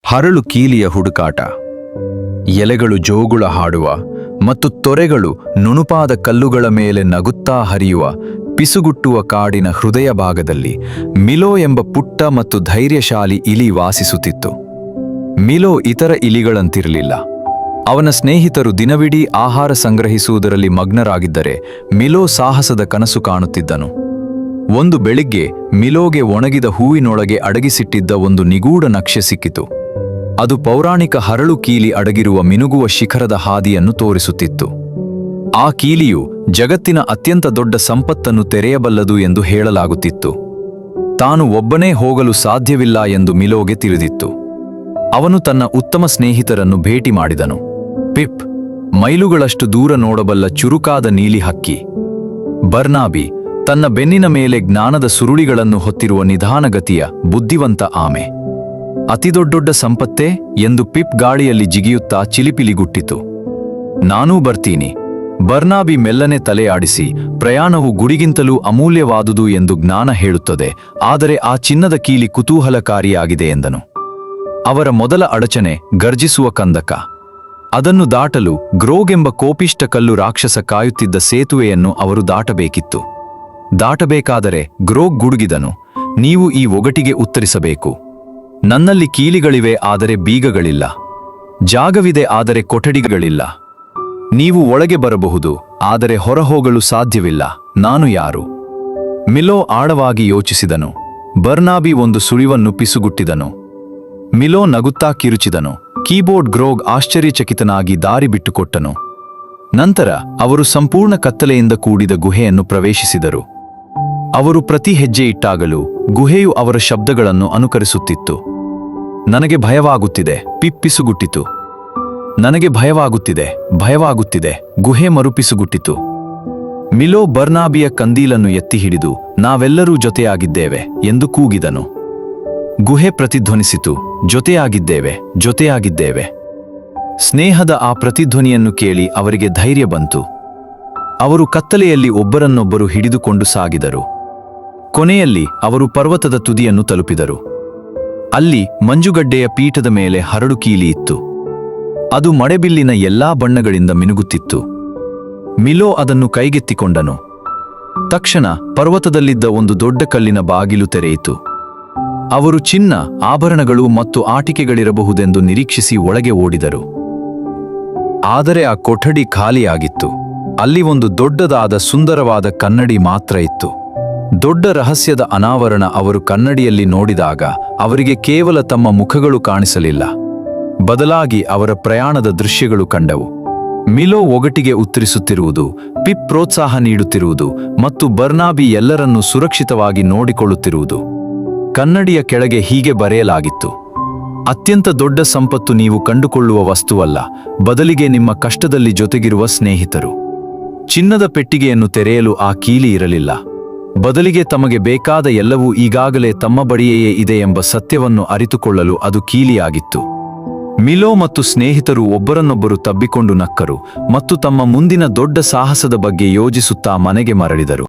ಹರಳು ಕೀಲಿಯ ಹುಡುಕಾಟ. ಎಲೆಗಳು ಜೋಗುಳ ಹಾಡುವ ಮತ್ತು ತೊರೆಗಳು ನುಣುಪಾದ ಕಲ್ಲುಗಳ ಮೇಲೆ ನಗುತ್ತಾ ಹರಿಯುವ ಪಿಸುಗುಟ್ಟುವ ಕಾಡಿನ ಹೃದಯ ಭಾಗದಲ್ಲಿ ಮಿಲೋ ಎಂಬ ಪುಟ್ಟ ಮತ್ತು ಧೈರ್ಯಶಾಲಿ ಇಲಿ ವಾಸಿಸುತ್ತಿತ್ತು. ಮಿಲೋ ಇತರ ಇಲಿಗಳಂತಿರಲಿಲ್ಲ. ಅವನ ಸ್ನೇಹಿತರು ದಿನವಿಡೀ ಆಹಾರ ಸಂಗ್ರಹಿಸುವುದರಲ್ಲಿ ಮಗ್ನರಾಗಿದ್ದರೆ ಮಿಲೋ ಸಾಹಸದ ಕನಸು ಕಾಣುತ್ತಿದ್ದನು. ಒಂದು ಬೆಳಿಗ್ಗೆ ಮಿಲೋಗೆ ಒಣಗಿದ ಹೂವಿನೊಳಗೆ ಅಡಗಿಸಿಟ್ಟಿದ್ದ ಒಂದು ನಿಗೂಢ ನಕ್ಷೆ ಸಿಕ್ಕಿತು. ಅದು ಪೌರಾಣಿಕ ಹರಳು ಕೀಲಿ ಅಡಗಿರುವ ಮಿನುಗುವ ಶಿಖರದ ಹಾದಿಯನ್ನು ತೋರಿಸುತ್ತಿತ್ತು. ಆ ಕೀಲಿಯು ಜಗತ್ತಿನ ಅತ್ಯಂತ ದೊಡ್ಡ ಸಂಪತ್ತನ್ನು ತೆರೆಯಬಲ್ಲದು ಎಂದು ಹೇಳಲಾಗುತ್ತಿತ್ತು. ತಾನು ಒಬ್ಬನೇ ಹೋಗಲು ಸಾಧ್ಯವಿಲ್ಲ ಎಂದು ಮಿಲೋಗೆ ತಿಳಿದಿತ್ತು. ಅವನು ತನ್ನ ಉತ್ತಮ ಸ್ನೇಹಿತರನ್ನು ಭೇಟಿ ಮಾಡಿದನು. ಪಿಪ್, ಮೈಲುಗಳಷ್ಟು ದೂರ ನೋಡಬಲ್ಲ ಚುರುಕಾದ ನೀಲಿ ಹಕ್ಕಿ. ಬರ್ನಾಬಿ, ತನ್ನ ಬೆನ್ನಿನ ಮೇಲೆ ಜ್ಞಾನದ ಸುರುಳಿಗಳನ್ನು ಹೊತ್ತಿರುವ ನಿಧಾನಗತಿಯ ಬುದ್ಧಿವಂತ ಆಮೆ. ಅತಿದೊಡ್ಡ ಸಂಪತ್ತೇ ಎಂದು ಪಿಪ್ ಗಾಳಿಯಲ್ಲಿ ಜಿಗಿಯುತ್ತಾ ಚಿಲಿಪಿಲಿಗುಟ್ಟಿತು. ನಾನೂ ಬರ್ತೀನಿ. ಬರ್ನಾಬಿ ಮೆಲ್ಲನೆ ತಲೆ ಆಡಿಸಿ, ಪ್ರಯಾಣವು ಗುಡಿಗಿಂತಲೂ ಅಮೂಲ್ಯವಾದುದು ಎಂದು ಜ್ಞಾನ ಹೇಳುತ್ತದೆ, ಆದರೆ ಆ ಚಿನ್ನದ ಕೀಲಿ ಕುತೂಹಲಕಾರಿಯಾಗಿದೆ ಎಂದನು. ಅವರ ಮೊದಲ ಅಡಚಣೆ ಗರ್ಜಿಸುವ ಕಂದಕ. ಅದನ್ನು ದಾಟಲು ಗ್ರೋಗೆಂಬ ಕೋಪಿಷ್ಟ ಕಲ್ಲು ರಾಕ್ಷಸ ಕಾಯುತ್ತಿದ್ದ ಸೇತುವೆಯನ್ನು ಅವರು ದಾಟಬೇಕಿತ್ತು. ದಾಟಬೇಕಾದರೆ ಗ್ರೋಗ್ ಗುಡುಗಿದನು, ನೀವು ಈ ಒಗಟಿಗೆ ಉತ್ತರಿಸಬೇಕು. ನನ್ನಲ್ಲಿ ಕೀಲಿಗಳಿವೆ, ಆದರೆ ಬೀಗಗಳಿಲ್ಲ. ಜಾಗವಿದೆ, ಆದರೆ ಕೊಠಡಿಗಳಿಲ್ಲ. ನೀವು ಒಳಗೆ ಬರಬಹುದು, ಆದರೆ ಹೊರಹೋಗಲು ಸಾಧ್ಯವಿಲ್ಲ. ನಾನು ಯಾರು? ಮಿಲೋ ಆಳವಾಗಿ ಯೋಚಿಸಿದನು. ಬರ್ನಾಬಿ ಒಂದು ಸುಳಿವನ್ನು ಪಿಸುಗುಟ್ಟಿದನು. ಮಿಲೋ ನಗುತ್ತಾ ಕಿರುಚಿದನು. ಕೀಬೋರ್ಡ್ ಗ್ರೋಗ್ ಆಶ್ಚರ್ಯಚಕಿತನಾಗಿ ದಾರಿ ಬಿಟ್ಟುಕೊಟ್ಟನು. ನಂತರ ಅವರು ಸಂಪೂರ್ಣ ಕತ್ತಲೆಯಿಂದ ಕೂಡಿದ ಗುಹೆಯನ್ನು ಪ್ರವೇಶಿಸಿದರು. ಅವರು ಪ್ರತಿ ಹೆಜ್ಜೆ ಇಟ್ಟಾಗಲೂ ಗುಹೆಯು ಅವರ ಶಬ್ದಗಳನ್ನು ಅನುಕರಿಸುತ್ತಿತ್ತು. ನನಗೆ ಭಯವಾಗುತ್ತಿದೆ, ಪಿಪ್ಪಿಸುಗುಟ್ಟಿತು. ನನಗೆ ಭಯವಾಗುತ್ತಿದೆ, ಭಯವಾಗುತ್ತಿದೆ, ಗುಹೆ ಮರುಪಿಸುಗುಟ್ಟಿತು. ಮಿಲೋ ಬರ್ನಾಬಿಯ ಕಂದೀಲನ್ನು ಎತ್ತಿ ಹಿಡಿದು, ನಾವೆಲ್ಲರೂ ಜೊತೆಯಾಗಿದ್ದೇವೆ ಎಂದು ಕೂಗಿದನು. ಗುಹೆ ಪ್ರತಿಧ್ವನಿಸಿತು, ಜೊತೆಯಾಗಿದ್ದೇವೆ, ಜೊತೆಯಾಗಿದ್ದೇವೆ. ಸ್ನೇಹದ ಆ ಪ್ರತಿಧ್ವನಿಯನ್ನು ಕೇಳಿ ಅವರಿಗೆ ಧೈರ್ಯ ಬಂತು. ಅವರು ಕತ್ತಲೆಯಲ್ಲಿ ಒಬ್ಬರನ್ನೊಬ್ಬರು ಹಿಡಿದುಕೊಂಡು ಸಾಗಿದರು. ಕೊನೆಯಲ್ಲಿ ಅವರು ಪರ್ವತದ ತುದಿಯನ್ನು ತಲುಪಿದರು. ಅಲ್ಲಿ ಮಂಜುಗಡ್ಡೆಯ ಪೀಠದ ಮೇಲೆ ಹರಳು ಕೀಲಿ ಇತ್ತು. ಅದು ಮಳೆಬಿಲ್ಲಿನ ಎಲ್ಲಾ ಬಣ್ಣಗಳಿಂದ ಮಿನುಗುತ್ತಿತ್ತು. ಮಿಲೋ ಅದನ್ನು ಕೈಗೆತ್ತಿಕೊಂಡನು. ತಕ್ಷಣ ಪರ್ವತದಲ್ಲಿದ್ದ ಒಂದು ದೊಡ್ಡ ಕಲ್ಲಿನ ಬಾಗಿಲು ತೆರೆಯಿತು. ಅವರು ಚಿನ್ನ, ಆಭರಣಗಳು ಮತ್ತು ಆಟಿಕೆಗಳಿರಬಹುದೆಂದು ನಿರೀಕ್ಷಿಸಿ ಒಳಗೆ ಓಡಿದರು. ಆದರೆ ಆ ಕೊಠಡಿ ಖಾಲಿಯಾಗಿತ್ತು. ಅಲ್ಲಿ ಒಂದು ದೊಡ್ಡದಾದ ಸುಂದರವಾದ ಕನ್ನಡಿ ಮಾತ್ರ ಇತ್ತು. ದೊಡ್ಡ ರಹಸ್ಯದ ಅನಾವರಣ. ಅವರು ಕನ್ನಡಿಯಲ್ಲಿ ನೋಡಿದಾಗ ಅವರಿಗೆ ಕೇವಲ ತಮ್ಮ ಮುಖಗಳು ಕಾಣಿಸಲಿಲ್ಲ, ಬದಲಾಗಿ ಅವರ ಪ್ರಯಾಣದ ದೃಶ್ಯಗಳು ಕಂಡವು. ಮಿಲೋ ಒಗಟಿಗೆ ಉತ್ತರಿಸುತ್ತಿರುವುದು, ಪಿಪ್ ಪ್ರೋತ್ಸಾಹ ನೀಡುತ್ತಿರುವುದು ಮತ್ತು ಬರ್ನಾಬಿ ಎಲ್ಲರನ್ನೂ ಸುರಕ್ಷಿತವಾಗಿ ನೋಡಿಕೊಳ್ಳುತ್ತಿರುವುದು. ಕನ್ನಡಿಯ ಕೆಳಗೆ ಹೀಗೆ ಬರೆಯಲಾಗಿತ್ತು: ಅತ್ಯಂತ ದೊಡ್ಡ ಸಂಪತ್ತು ನೀವು ಕಂಡುಕೊಳ್ಳುವ ವಸ್ತುವಲ್ಲ, ಬದಲಿಗೆ ನಿಮ್ಮ ಕಷ್ಟದಲ್ಲಿ ಜೊತೆಗಿರುವ ಸ್ನೇಹಿತರು. ಚಿನ್ನದ ಪೆಟ್ಟಿಗೆಯನ್ನು ತೆರೆಯಲು ಆ ಕೀಲಿ ಇರಲಿಲ್ಲ, ಬದಲಿಗೆ ತಮಗೆ ಬೇಕಾದ ಎಲ್ಲವೂ ಈಗಾಗಲೇ ತಮ್ಮ ಬಳಿಯೇ ಇದೆ ಎಂಬ ಸತ್ಯವನ್ನು ಅರಿತುಕೊಳ್ಳಲು ಅದು ಕೀಲಿಯಾಗಿತ್ತು. ಮಿಲೋ ಮತ್ತು ಸ್ನೇಹಿತರು ಒಬ್ಬರನ್ನೊಬ್ಬರು ತಬ್ಬಿಕೊಂಡು ನಕ್ಕರು ಮತ್ತು ತಮ್ಮ ಮುಂದಿನ ದೊಡ್ಡ ಸಾಹಸದ ಬಗ್ಗೆ ಯೋಜಿಸುತ್ತಾ ಮನೆಗೆ ಮರಳಿದರು.